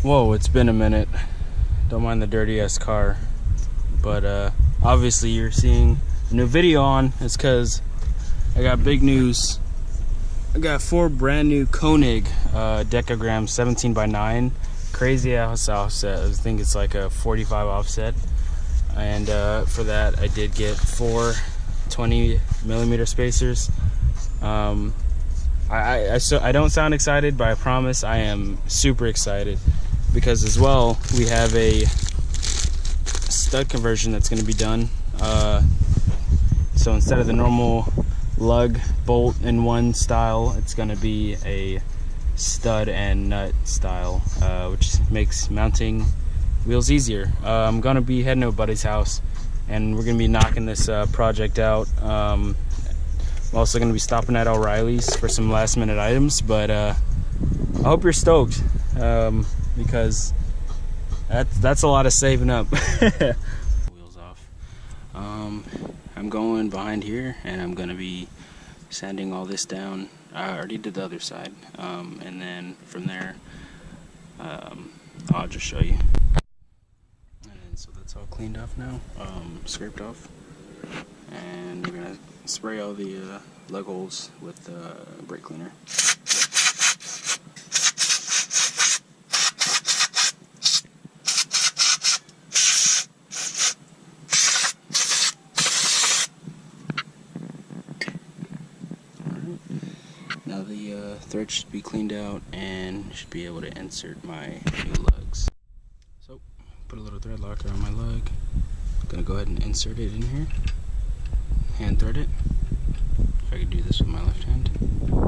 Whoa, it's been a minute. Don't mind the dirty ass car. But obviously you're seeing a new video on. It's because I got big news. I got 4 brand new Koenig decagrams 17x9. Crazy ass offset. I think it's like a 45 offset. And for that I did get 4 20mm spacers. I don't sound excited, but I promise I am super excited, because as well we have a stud conversion that's going to be done. So instead of the normal lug bolt in one style, it's going to be a stud and nut style, which makes mounting wheels easier. I'm going to be heading to a buddy's house and we're going to be knocking this project out. I'm also going to be stopping at O'Reilly's for some last minute items, but I hope you're stoked, because that's a lot of saving up. Wheels off. I'm going behind here and I'm going to be sanding all this down. I already did the other side, and then from there I'll just show you. And so that's all cleaned off now, scraped off, and we're gonna spray all the lug holes with brake cleaner. Now the thread should be cleaned out and should be able to insert my new lugs. So, put a little thread locker on my lug. I'm gonna go ahead and insert it in here. Hand thread it. If I could do this with my left hand. Maybe not.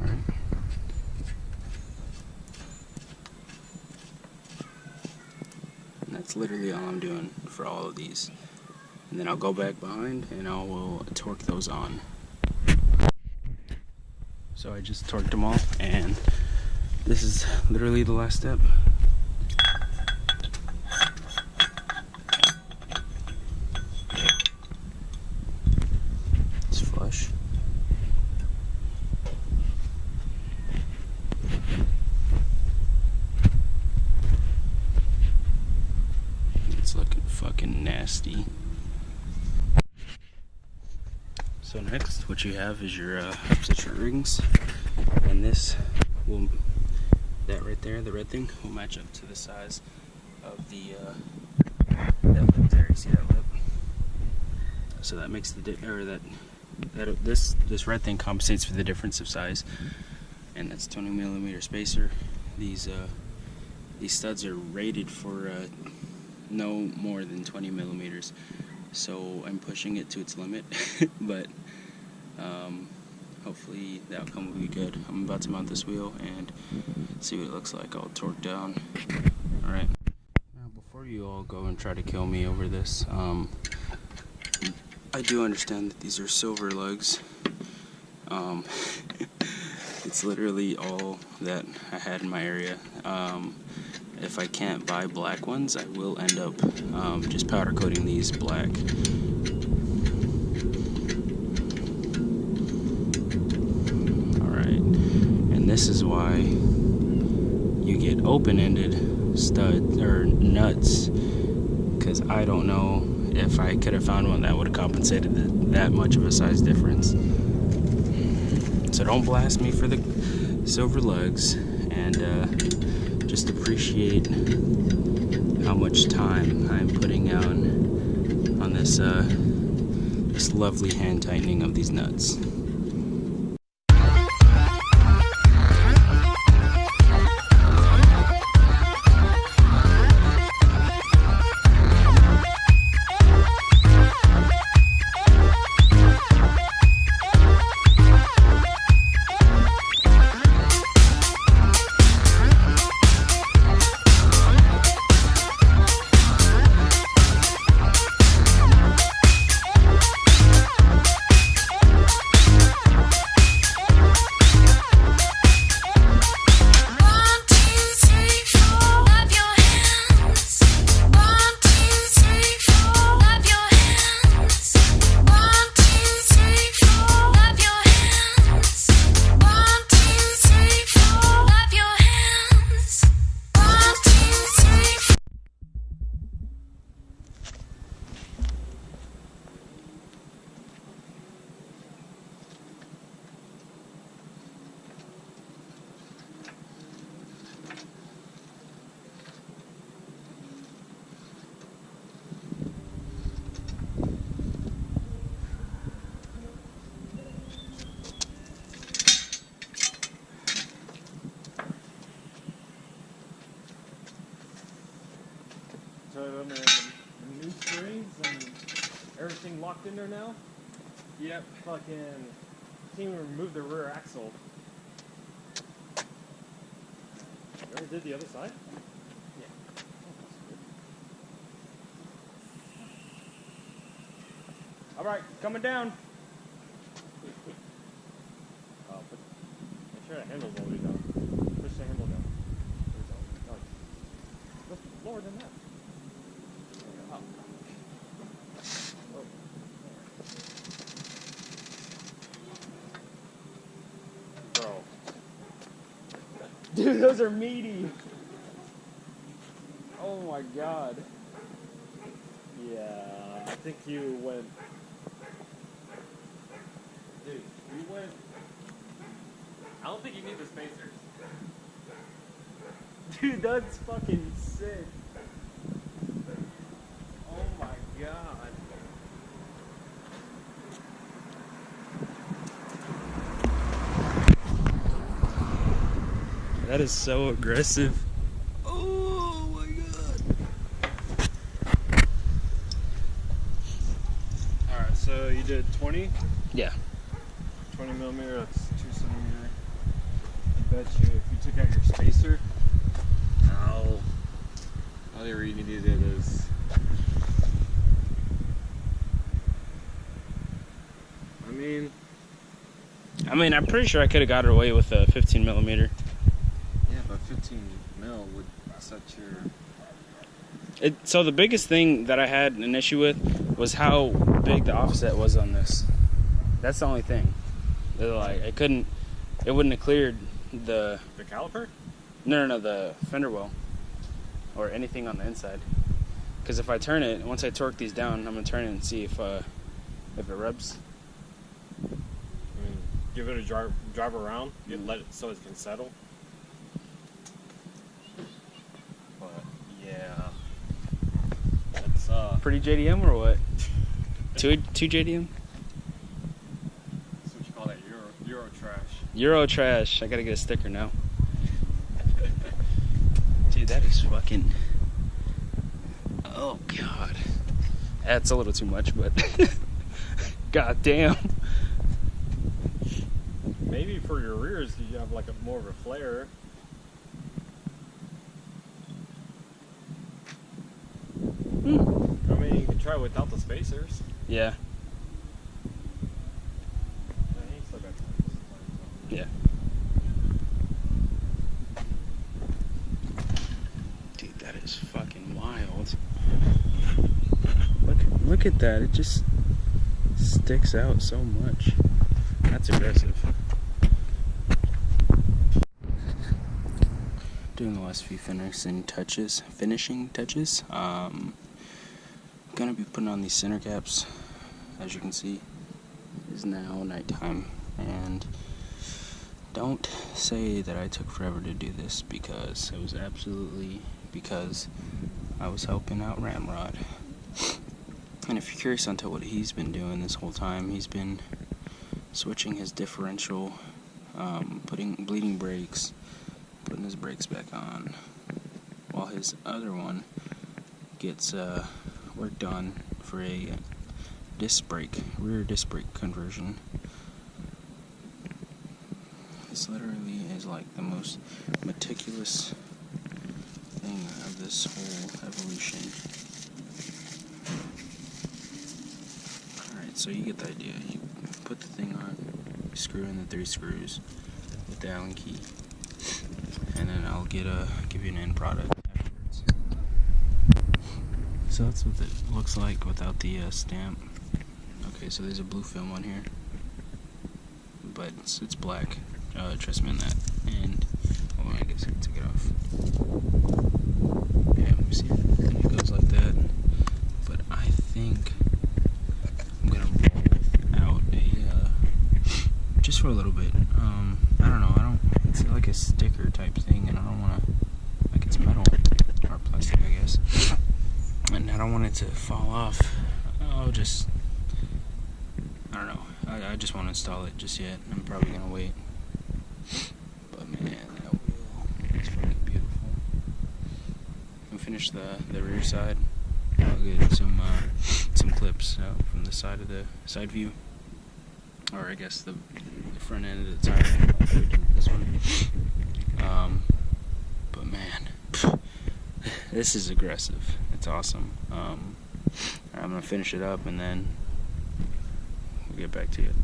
Alright. And that's literally all I'm doing for all of these. And then I'll go back behind and I will torque those on. So I just torqued them all, and this is literally the last step. It's flush. It's looking fucking nasty. So next, what you have is your substitute rings, and this will, that right there, the red thing, will match up to the size of the that lip there. You see that lip? So that makes the this red thing compensates for the difference of size, and that's 20mm spacer. These studs are rated for no more than 20mm. So I'm pushing it to its limit, but hopefully the outcome will be good. I'm about to mount this wheel and see what it looks like. I'll torque down. Alright. Now before you all go and try to kill me over this, I do understand that these are silver lugs. It's literally all that I had in my area. If I can't buy black ones, I will end up just powder coating these black. Alright, and this is why you get open-ended stud or nuts, because I don't know if I could have found one that would have compensated that much of a size difference. So don't blast me for the silver lugs, and just appreciate how much time I'm putting out on this this lovely hand tightening of these nuts. locked in there now? Yep. Fucking can't even remove the rear axle. You already did the other side? Yeah. All right, coming down. Make sure the handle's all the way down. Push the handle down. Oh, that's lower than that. Oh. Bro. Dude, those are meaty. Oh my god. Yeah, I think you went. Dude, you went. I don't think you need the spacers. Dude, that's fucking sick. Oh my god. That is so aggressive. Oh my god. Alright, so you did 20? Yeah. 20 millimeter, that's 2 centimeter. I bet you if you took out your spacer, all you really needed is. I mean, I'm pretty sure I could have got it away with a 15 millimeter. Yeah, but 15 mil would set your. So the biggest thing that I had an issue with was how big the offset was on this. That's the only thing. Like, it wouldn't have cleared the caliper? No, the fender well or anything on the inside. Because if I turn it, once I torque these down, I'm gonna turn it and see if it rubs. I mean, give it a drive around, and let it so it can settle. But yeah, it's pretty JDM or what? two JDM? That's what you call that, Euro trash. Euro trash. I gotta get a sticker now. Dude, that is fucking. Oh god, that's a little too much, but god damn. Maybe for your rears, you have like more of a flare. I mean, you can try without the spacers. Yeah. You still got time. Yeah. Dude, that is fucking wild. Look at that. It just sticks out so much. That's aggressive. Doing the last few finishing touches. Gonna be putting on these center caps. As you can see, it is now nighttime, and don't say that I took forever to do this, because it was absolutely because I was helping out Ramrod. And if you're curious onto what he's been doing this whole time, he's been switching his differential, putting bleeding brakes, putting his brakes back on, while his other one gets work done for a rear disc brake conversion. This literally is like the most meticulous thing of this whole evolution. Alright, so you get the idea. You put the thing on, you screw in the 3 screws with the Allen key, and then I'll give you an end product afterwards. So that's what it looks like without the stamp. Okay, so there's a blue film on here, but it's black. Trust me on that. And well, I guess I can take it off. Yeah, let me see. It goes like that. But I think I'm gonna roll out a just for a little bit. I don't know. It's like a sticker type thing, and I don't want to, like, it's metal or plastic, I guess, and I don't want it to fall off. I'll just, I don't know. I just won't install it just yet. I'm probably gonna wait. But man, that wheel is fucking beautiful. I'll finish the rear side. I'll get some clips out from this side view, or I guess the front end of the tire. This one. But man, this is aggressive. It's awesome. I'm gonna finish it up and then we'll get back to it.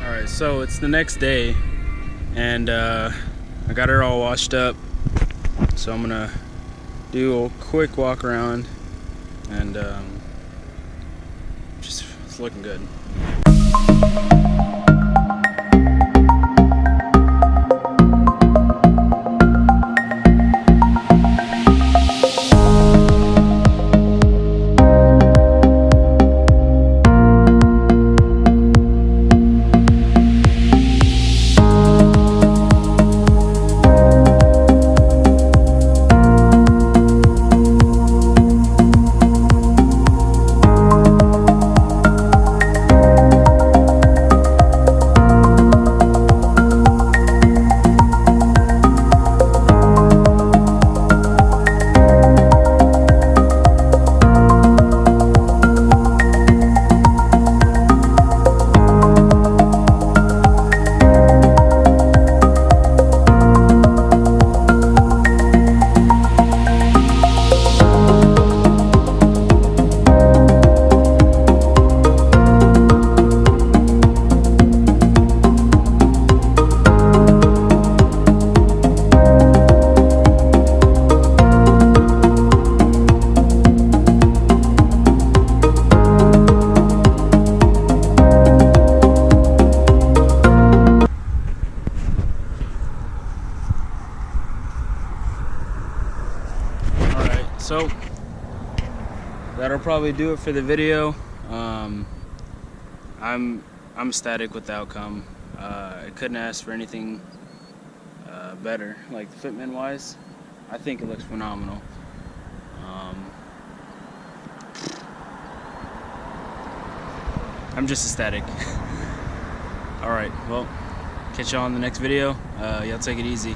Alright, so it's the next day and I got her all washed up, so I'm gonna do a quick walk around and just, it's looking good. So that'll probably do it for the video. I'm ecstatic with the outcome. I couldn't ask for anything better. Like fitment wise, I think it looks phenomenal. I'm just ecstatic. All right, well, catch y'all in the next video. Y'all take it easy.